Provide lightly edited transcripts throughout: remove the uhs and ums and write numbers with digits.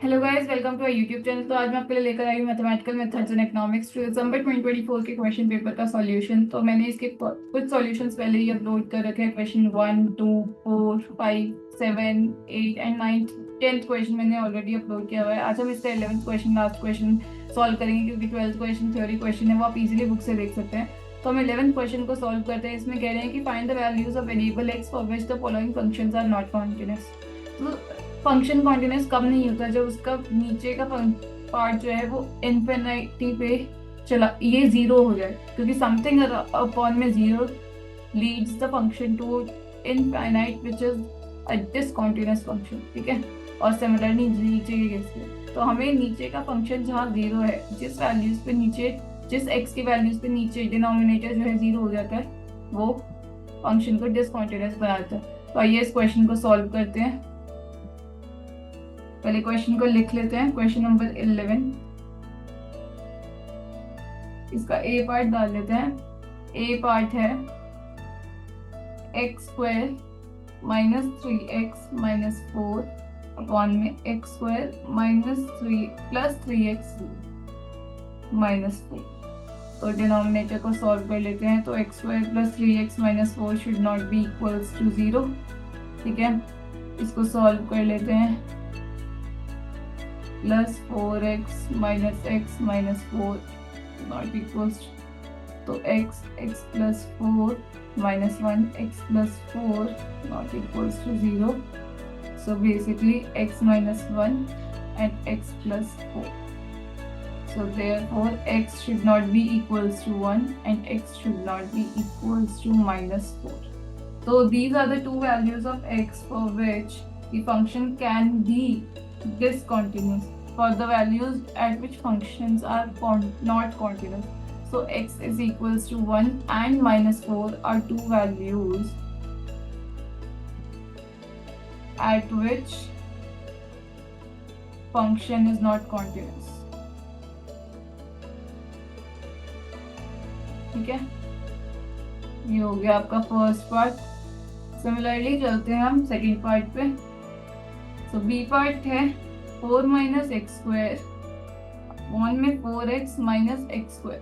Hello guys, welcome to our YouTube channel. तो आज मैं आपके लिए लेकर आई हूँ mathematical methods in economics two December 2024 के क्वेश्चन पेपर का सॉल्यूशन। तो मैंने इसके कुछ सॉल्यूशंस पहले ही अपलोड कर रखे हैं। क्वेश्चन 1, 2, 4, 5, 7, 8 एंड 9, 10th क्वेश्चन मैंने ऑलरेडी अपलोड किया हुआ है। आज हम इसका 11th question, last question solve करेंगे, क्योंकि 12th क्वेश्चन थ्योरी क्वेश्चन है, वो आप इजीली बुक से देख सकते हैं। तो हम 11th क्वेश्चन को सॉल्व करते हैं। इसमें कह रहे हैं कि find the values of variable x for which the following functions are not continuous. तो फंक्शन कॉन्टिन्यूस कब नहीं होता? जब उसका नीचे का पार्ट जो है वो इन्फिनिटी पे चला, ये जीरो हो जाए, क्योंकि समथिंग अपॉन में zero leads the function to infinite which is a discontinuous function. ठीक है। और सिमिलरली नीचे के केस में तो हमें नीचे का फंक्शन जहाँ जीरो है, जिस वैल्यूज पे नीचे, जिस एक्स की वैल्यूज पे नीचे डिनोमिनेटर जो है जीरो हो जाता है, वो फंक्शन को डिसकंटिन्यूअस बनाता है। तो आइए इस क्वेश्चन को सॉल्व करते हैं। पहले क्वेश्चन को लिख लेते हैं। क्वेश्चन नंबर 11, इसका ए पार्ट डाल लेते हैं। ए पार्ट है x square minus 3x minus 4 upon में x square minus 3 plus 3x minus 4। तो डिनोमिनेटर को सॉल्व कर लेते हैं। तो x square plus 3x minus 4 should not be equals to 0। ठीक है, इसको सॉल्व कर लेते हैं। Plus 4x minus x minus 4 not equals, तो x plus 4 minus 1 x plus 4 not equals to 0। So basically x minus 1 and x plus 4. So therefore x should not be equals to 1 and x should not be equals to minus 4. So these are the two values of x for which the function can be discontinuous, for the values at which functions are not continuous. So x is equals to 1 and minus 4 are two values at which function is not continuous. ठीक है, ये हो गया आपका first part. Similarly चलते हैं हम second part पे। तो बी पार्ट है 4 माइनस एक्स स्क्वायर वन में 4x माइनस एक्स स्क्वायर।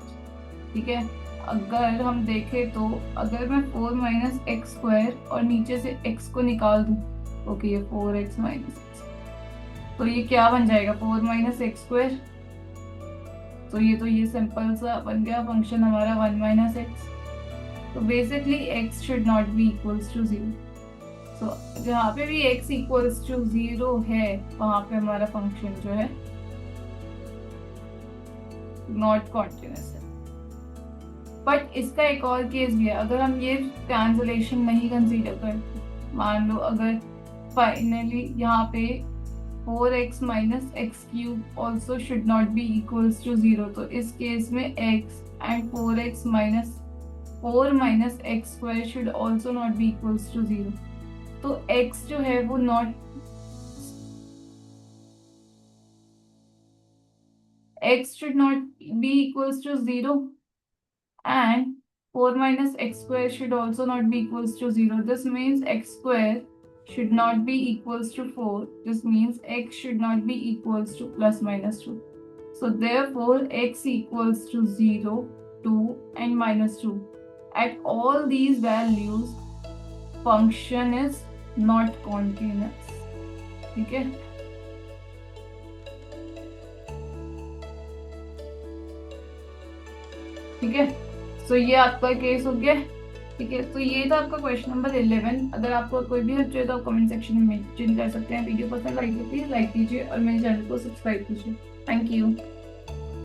ठीक है, अगर हम देखें तो अगर मैं 4 माइनस एक्स स्क्वायर और नीचे से x को निकाल दूं, ओके, ये 4x माइनस एक्स, तो ये क्या बन जाएगा? 4 माइनस एक्स स्क्वायर। तो ये सिंपल सा बन गया फंक्शन हमारा 1 माइनस एक्स। तो basically x should not be equals to 0। तो जहाँ पे भी x इक्वल्स टू 0 है, वहां पे हमारा फंक्शन जो है नॉट कॉन्टिन्यूअस है। बट इसका एक और केस भी है। अगर हम ये कैंसलेशन नहीं कंसीडर करते, मान लो अगर फाइनली यहाँ पे 4x minus x cube also should not be equals to 0, तो इस केस में x and 4x minus 4 minus x square should also not be equals to 0। तो x जो है वो not, x should not be equals to 0 and 4 minus x square should also not be equals to 0. This means x square should not be equals to 4. This means x should not be equals to plus minus 2. So therefore x equals to 0, 2 and minus 2. At all these values, function is not continuous. ठीक है, ठीक है। सो ये आपका case हो गया। ठीक है, तो ये था आपका क्वेश्चन नंबर 11। अगर आपको कोई भी हेल्प चाहिए तो आप कमेंट सेक्शन में मेंशन कर सकते हैं। वीडियो पसंद आई तो प्लीज लाइक कीजिए और मेरे चैनल को सब्सक्राइब कीजिए। Thank you.